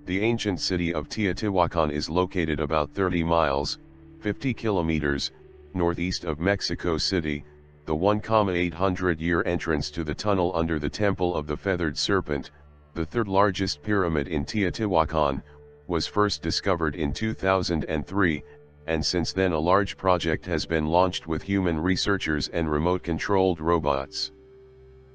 The ancient city of Teotihuacán is located about 30 miles, 50 kilometers, northeast of Mexico City. The 1,800-year entrance to the tunnel under the Temple of the Feathered Serpent, the third largest pyramid in Teotihuacán, was first discovered in 2003, and since then a large project has been launched with human researchers and remote-controlled robots.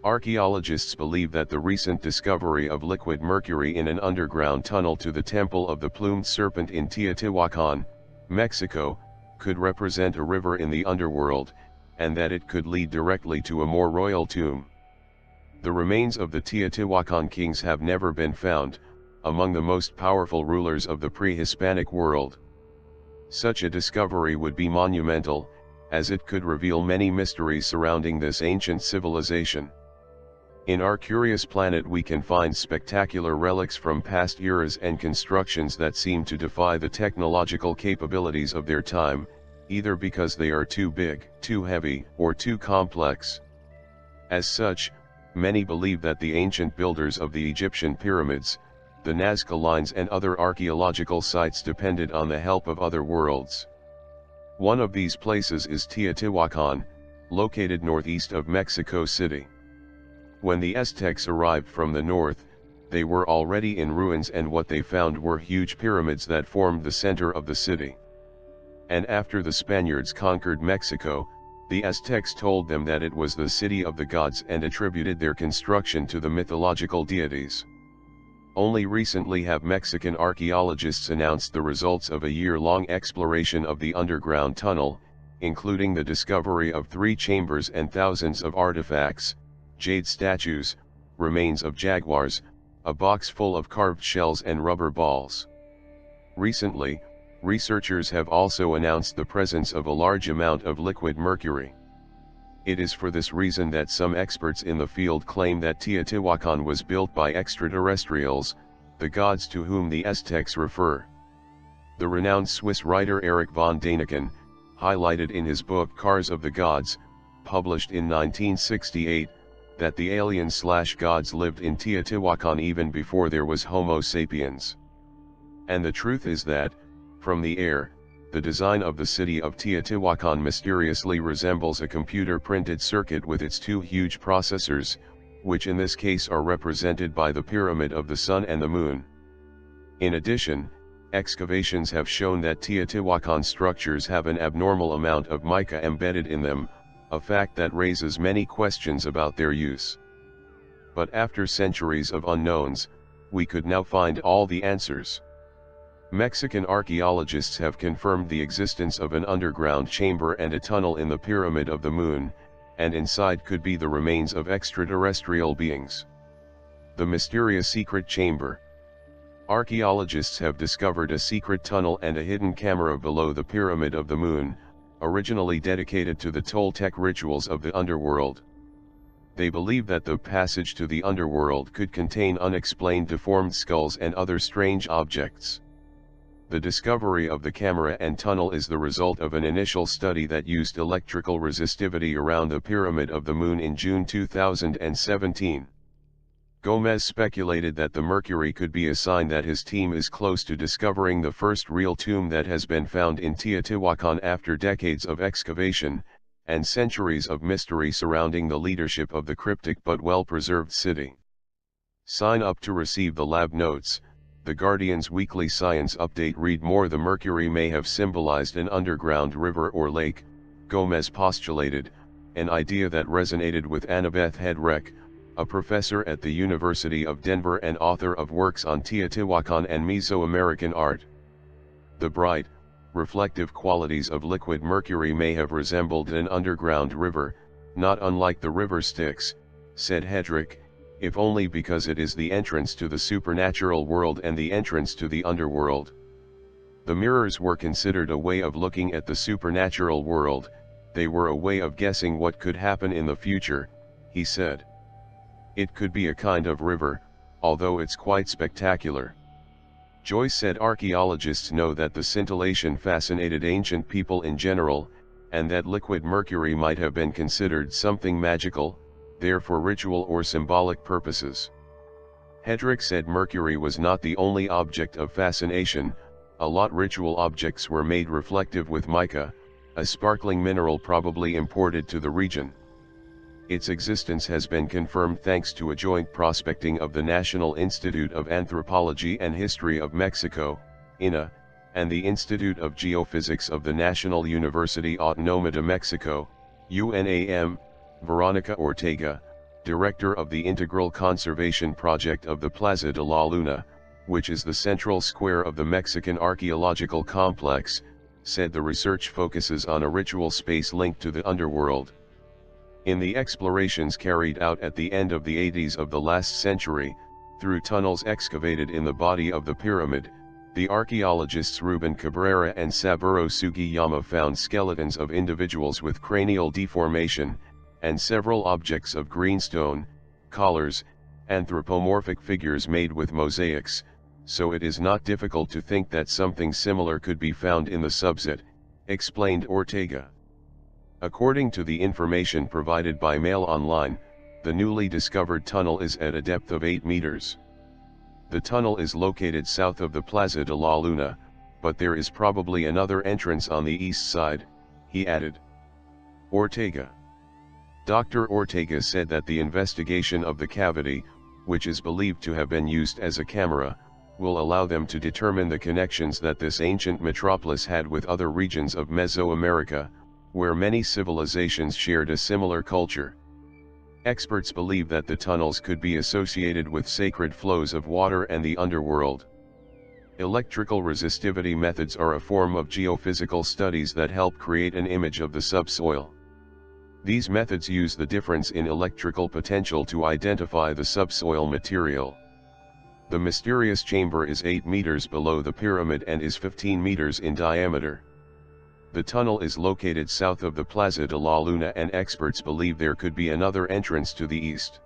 Archaeologists believe that the recent discovery of liquid mercury in an underground tunnel to the Temple of the Plumed Serpent in Teotihuacán, Mexico, could represent a river in the underworld, and that it could lead directly to a more royal tomb. The remains of the Teotihuacan kings have never been found, among the most powerful rulers of the pre-Hispanic world. Such a discovery would be monumental, as it could reveal many mysteries surrounding this ancient civilization. In our curious planet we can find spectacular relics from past eras and constructions that seem to defy the technological capabilities of their time, either because they are too big, too heavy, or too complex. As such, many believe that the ancient builders of the Egyptian pyramids, the Nazca lines and other archaeological sites depended on the help of other worlds. One of these places is Teotihuacán, located northeast of Mexico City. When the Aztecs arrived from the north, they were already in ruins, and what they found were huge pyramids that formed the center of the city. And after the Spaniards conquered Mexico, the Aztecs told them that it was the city of the gods and attributed their construction to the mythological deities. Only recently have Mexican archaeologists announced the results of a year-long exploration of the underground tunnel, including the discovery of 3 chambers and thousands of artifacts, jade statues, remains of jaguars, a box full of carved shells and rubber balls. Recently, researchers have also announced the presence of a large amount of liquid mercury. It is for this reason that some experts in the field claim that Teotihuacán was built by extraterrestrials, the gods to whom the Aztecs refer. The renowned Swiss writer Erich von Däniken, highlighted in his book Cars of the Gods, published in 1968, that the aliens/gods lived in Teotihuacán even before there was Homo sapiens. And the truth is that, from the air, the design of the city of Teotihuacán mysteriously resembles a computer-printed circuit with its 2 huge processors, which in this case are represented by the Pyramid of the Sun and the Moon. In addition, excavations have shown that Teotihuacán structures have an abnormal amount of mica embedded in them, a fact that raises many questions about their use. But after centuries of unknowns, we could now find all the answers. Mexican archaeologists have confirmed the existence of an underground chamber and a tunnel in the Pyramid of the Moon, and inside could be the remains of extraterrestrial beings. The mysterious secret chamber. Archaeologists have discovered a secret tunnel and a hidden camera below the Pyramid of the Moon, originally dedicated to the Toltec rituals of the underworld. They believe that the passage to the underworld could contain unexplained deformed skulls and other strange objects. The discovery of the camera and tunnel is the result of an initial study that used electrical resistivity around the Pyramid of the Moon in June 2017. Gomez speculated that the mercury could be a sign that his team is close to discovering the first real tomb that has been found in Teotihuacán after decades of excavation, and centuries of mystery surrounding the leadership of the cryptic but well-preserved city. Sign up to receive the lab notes. The Guardian's weekly science update. Read more. The mercury may have symbolized an underground river or lake, Gomez postulated, an idea that resonated with Annabeth Hedreck, a professor at the University of Denver and author of works on Teotihuacan and Mesoamerican art. The bright, reflective qualities of liquid mercury may have resembled an underground river, not unlike the river Styx, said Hedrick, if only because it is the entrance to the supernatural world and the entrance to the underworld. The mirrors were considered a way of looking at the supernatural world, they were a way of guessing what could happen in the future, he said. It could be a kind of river, although it's quite spectacular. Joyce said archaeologists know that the scintillation fascinated ancient people in general, and that liquid mercury might have been considered something magical, there for ritual or symbolic purposes. Hedrick said Mercury was not the only object of fascination. A lot ritual objects were made reflective with mica, a sparkling mineral probably imported to the region. Its existence has been confirmed thanks to a joint prospecting of the National Institute of Anthropology and History of Mexico, INA, and the Institute of Geophysics of the National University Autónoma de Mexico, UNAM. Veronica Ortega, director of the Integral Conservation Project of the Plaza de la Luna, which is the central square of the Mexican archaeological complex, said the research focuses on a ritual space linked to the underworld. In the explorations carried out at the end of the 80s of the last century, through tunnels excavated in the body of the pyramid, the archaeologists Ruben Cabrera and Saburo Sugiyama found skeletons of individuals with cranial deformation, and several objects of greenstone, collars, anthropomorphic figures made with mosaics, so it is not difficult to think that something similar could be found in the subset, explained Ortega. According to the information provided by Mail Online, the newly discovered tunnel is at a depth of 8 meters. The tunnel is located south of the Plaza de la Luna, but there is probably another entrance on the east side, he added. Ortega. Dr. Ortega said that the investigation of the cavity, which is believed to have been used as a camera, will allow them to determine the connections that this ancient metropolis had with other regions of Mesoamerica, where many civilizations shared a similar culture. Experts believe that the tunnels could be associated with sacred flows of water and the underworld. Electrical resistivity methods are a form of geophysical studies that help create an image of the subsoil. These methods use the difference in electrical potential to identify the subsoil material. The mysterious chamber is 8 meters below the pyramid and is 15 meters in diameter. The tunnel is located south of the Plaza de la Luna, and experts believe there could be another entrance to the east.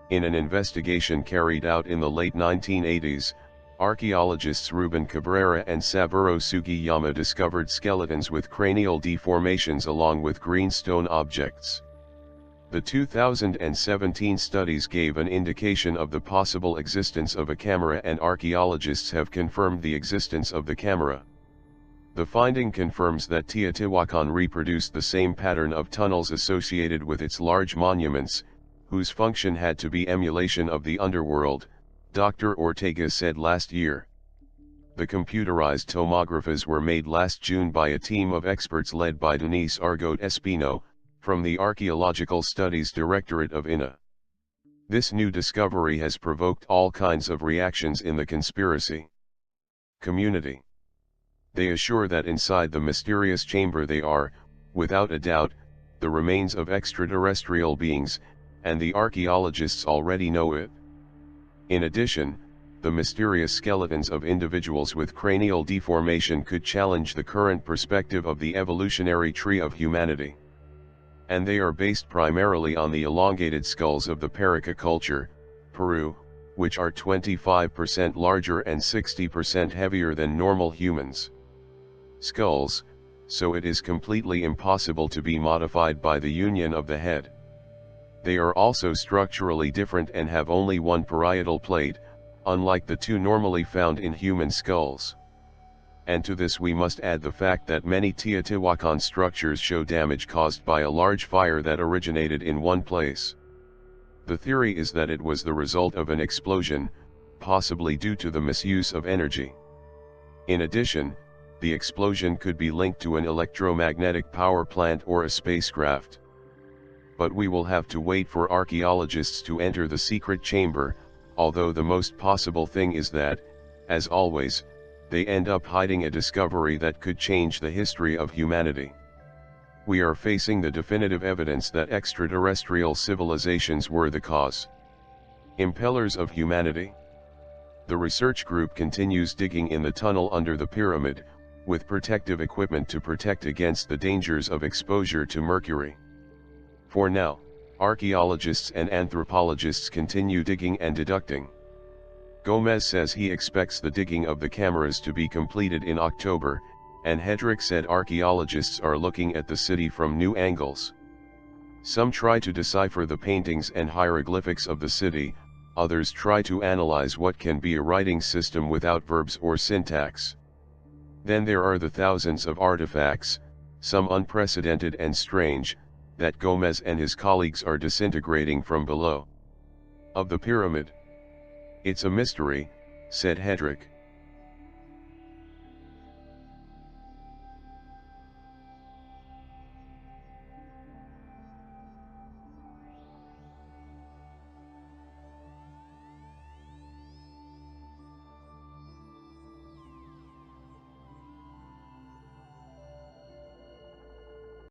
In an investigation carried out in the late 1980s, archaeologists Ruben Cabrera and Saburo Sugiyama discovered skeletons with cranial deformations along with greenstone objects. The 2017 studies gave an indication of the possible existence of a camera, and archaeologists have confirmed the existence of the camera. The finding confirms that Teotihuacán reproduced the same pattern of tunnels associated with its large monuments, whose function had to be emulation of the underworld, Dr. Ortega said last year. The computerized tomographies were made last June by a team of experts led by Denise Argot Espino, from the Archaeological Studies Directorate of INA. This new discovery has provoked all kinds of reactions in the conspiracy community. They assure that inside the mysterious chamber they are, without a doubt, the remains of extraterrestrial beings, and the archaeologists already know it. In addition, the mysterious skeletons of individuals with cranial deformation could challenge the current perspective of the evolutionary tree of humanity. And they are based primarily on the elongated skulls of the Paracas culture, Peru, which are 25% larger and 60% heavier than normal humans. Skulls, so it is completely impossible to be modified by the union of the head. They are also structurally different and have only one parietal plate, unlike the two normally found in human skulls. And to this we must add the fact that many Teotihuacán structures show damage caused by a large fire that originated in one place. The theory is that it was the result of an explosion, possibly due to the misuse of energy. In addition, the explosion could be linked to an electromagnetic power plant or a spacecraft. But we will have to wait for archaeologists to enter the secret chamber, although the most possible thing is that, as always, they end up hiding a discovery that could change the history of humanity. We are facing the definitive evidence that extraterrestrial civilizations were the cause. Impellers of humanity. The research group continues digging in the tunnel under the pyramid, with protective equipment to protect against the dangers of exposure to mercury. For now, archaeologists and anthropologists continue digging and deducting. Gomez says he expects the digging of the cameras to be completed in October, and Hedrick said archaeologists are looking at the city from new angles. Some try to decipher the paintings and hieroglyphics of the city, others try to analyze what can be a writing system without verbs or syntax. Then there are the thousands of artifacts, some unprecedented and strange, that Gomez and his colleagues are disintegrating from below. Of the pyramid. It's a mystery, said Hedrick.